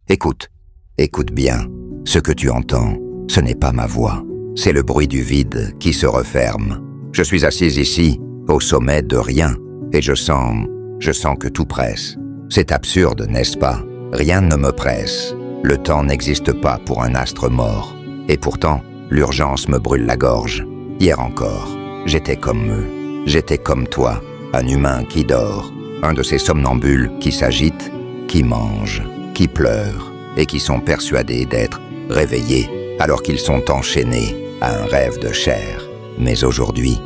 Écoute, écoute bien. Ce que tu entends, ce n'est pas ma voix. C'est le bruit du vide qui se referme. Je suis assise ici, au sommet de rien, et je sens que tout presse. C'est absurde, n'est-ce pas? Rien ne me presse. Le temps n'existe pas pour un astre mort. Et pourtant, l'urgence me brûle la gorge. Hier encore, j'étais comme eux. J'étais comme toi, un humain qui dort, un de ces somnambules qui s'agitent, qui mangent, qui pleurent, et qui sont persuadés d'être réveillés alors qu'ils sont enchaînés à un rêve de chair. Mais aujourd'hui,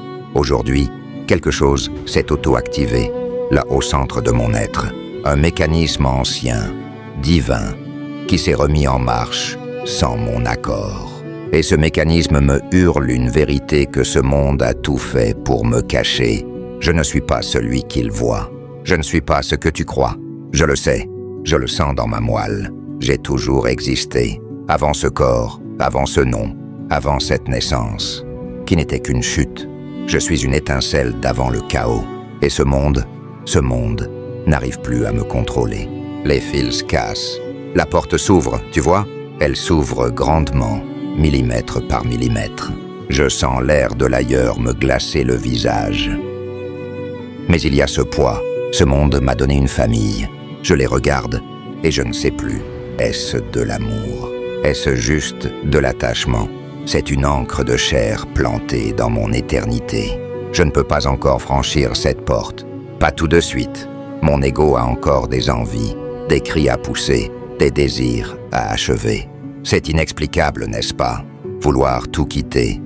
quelque chose s'est auto-activé, là au centre de mon être. Un mécanisme ancien, divin, qui s'est remis en marche sans mon accord. Et ce mécanisme me hurle une vérité que ce monde a tout fait pour me cacher. Je ne suis pas celui qu'il voit. Je ne suis pas ce que tu crois. Je le sais, je le sens dans ma moelle. J'ai toujours existé, avant ce corps, avant ce nom, avant cette naissance, qui n'était qu'une chute. Je suis une étincelle d'avant le chaos. Et ce monde n'arrive plus à me contrôler. Les fils se cassent. La porte s'ouvre, tu vois? Elle s'ouvre grandement, millimètre par millimètre. Je sens l'air de l'ailleurs me glacer le visage. Mais il y a ce poids. Ce monde m'a donné une famille. Je les regarde et je ne sais plus. Est-ce de l'amour? Est-ce juste de l'attachement? C'est une encre de chair plantée dans mon éternité. Je ne peux pas encore franchir cette porte. Pas tout de suite. Mon ego a encore des envies, des cris à pousser, des désirs à achever. C'est inexplicable, n'est-ce pas? Vouloir tout quitter,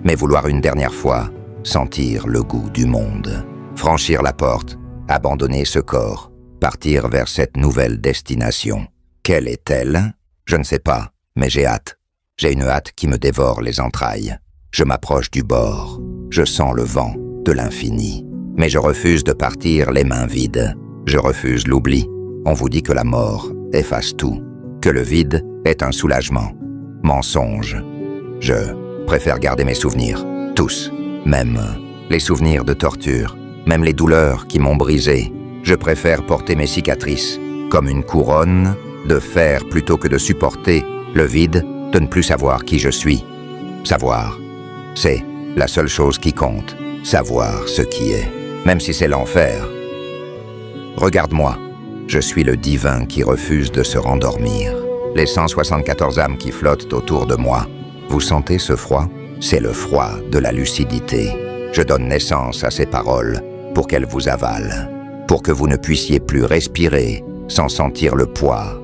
mais vouloir une dernière fois sentir le goût du monde. Franchir la porte, abandonner ce corps, partir vers cette nouvelle destination. Quelle est-elle? Je ne sais pas, mais j'ai hâte. J'ai une hâte qui me dévore les entrailles. Je m'approche du bord. Je sens le vent de l'infini. Mais je refuse de partir les mains vides. Je refuse l'oubli. On vous dit que la mort efface tout, que le vide est un soulagement. Mensonge. Je préfère garder mes souvenirs, tous, même les souvenirs de torture, même les douleurs qui m'ont brisé. Je préfère porter mes cicatrices comme une couronne de fer plutôt que de supporter le vide de ne plus savoir qui je suis. Savoir, c'est la seule chose qui compte. Savoir ce qui est, même si c'est l'enfer. Regarde-moi, je suis le divin qui refuse de se rendormir. Les 174 âmes qui flottent autour de moi. Vous sentez ce froid? C'est le froid de la lucidité. Je donne naissance à ces paroles pour qu'elles vous avalent, pour que vous ne puissiez plus respirer sans sentir le poids